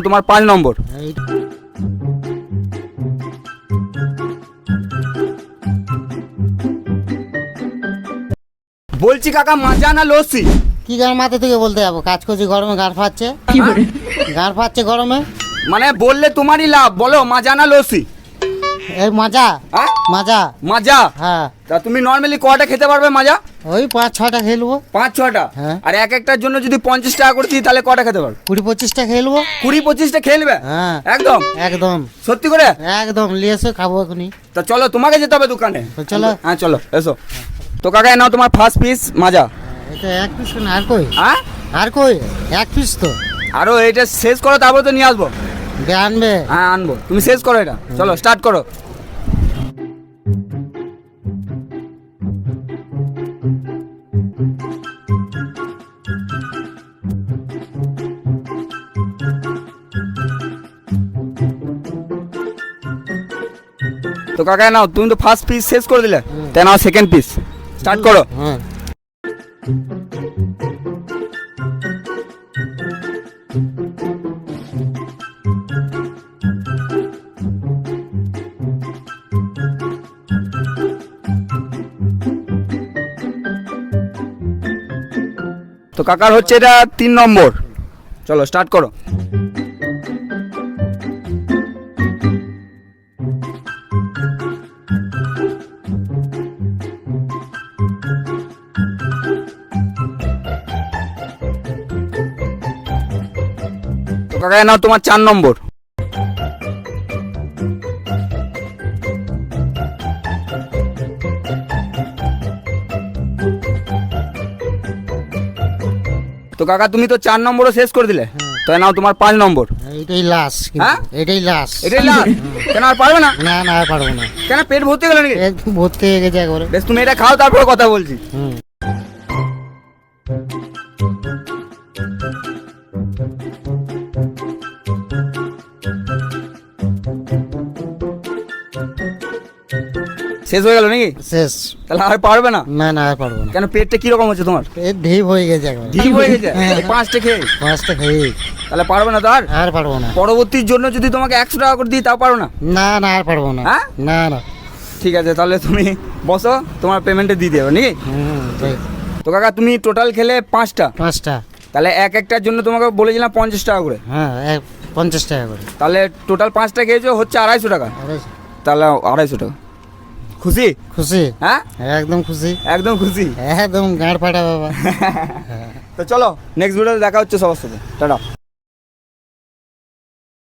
তোমার 5 নম্বর। বলছি কাকা মাজা না লস্যি? কি গান মাথা থেকে বলতে যাবো? কাজ করছি গরমে, গাঁড় ফাটছে। গাঁড় ফাটছে গরমে। মানে বললে তোমারই লাভ, বলো মাজা না লস্যি? এই মাজা। হ্যাঁ মাজা। মাজা। হ্যাঁ। তা তুমি নর্মালি কটা খেতে পারবে মাজা? ওই 5-6টা খেলবো। 5-6টা? হ্যাঁ। আর এক একটার জন্য যদি 50 টাকা করে দিই তাহলে কটা খেতে পারবে? 20-25টা খেলবো। 20-25টা খেলবে? হ্যাঁ একদম একদম সত্যি করে? একদম নিয়ে এসে খাবো এখনই। তা চলো, তোমাকে যেতে হবে দোকানে। তো চলো। হ্যাঁ চলো এসো। তো কাকা নাও তোমার ফার্স্ট পিস মাজা। এটা এক পিস না, আর কই? হ্যাঁ আর কই? এক পিস তো। আরো এটা শেষ করো, তারপর তো নিয়ে আসবো। আনবে? হ্যাঁ আনবো, তুমি শেষ করো এটা। চলো স্টার্ট করো। তো কাকা নাও, তুমি তো ফার্স্ট পিস শেষ করে দিলে, তাই নাও সেকেন্ড পিস স্টার্ট করো। হ্যাঁ। তো কাকার হচ্ছে এটা 3 নম্বর। চলো স্টার্ট করো। তো কাকা নাও তোমার 4 নম্বর। তো কাকা তুমি তো 4 নম্বরও শেষ করে দিলে, তো নাও তোমার 5 নম্বর। এইটাই লাস্ট। হ্যাঁ? এটাই লাস্ট। এটাই লাস্ট? কেন আর পারবে না? না না, আর পারবো না। কেন পেট ভর্তি গেল নাকি? একদম ভর্তি হয়ে গেছে একবারে। বেশ তুমি এটা খাও, তারপরে কথা বলছি। হুম। শেষ হয়ে গেল নাকি? শেষ। তাহলে আর পারবে না? না না, আর পারবো না। কেন পেটটা কি রকম হচ্ছে তোমার? পেট ঢিপ হয়ে গেছে একবারে। ঢিপ হয়ে গেছে? হ্যাঁ। এই 5টা খেয়ে? 5টা খেয়ে। তাহলে পারবে না তো আর? আর পারবো না। পরবর্তীর জন্য যদি তোমাকে 100 টাকা করে দিই তাও পারো না? না না, আর পারবো না। হ্যাঁ? না না। ঠিক আছে, তাহলে তুমি বসো, তোমার পেমেন্টে দিয়ে দেবে নাকি? ঠিক। তো কাকা তুমি টোটাল খেলে 5টা, 5টা। তাহলে এক একটার জন্য তোমাকে বলেছিলাম 50 টাকা করে। হ্যাঁ, 50 টাকা করে। তাহলে টোটাল 5টা খেয়েছো, হচ্ছে 250 টাকা। তাহলে 250 টাকা। খুশি? খুশি? হ্যাঁ একদম খুশি। একদম খুশি। একদম গাঁড় ফাটা বাবা। তো চলো নেক্সট ভিডিওতে দেখা হচ্ছে সবার সাথে। টাটা।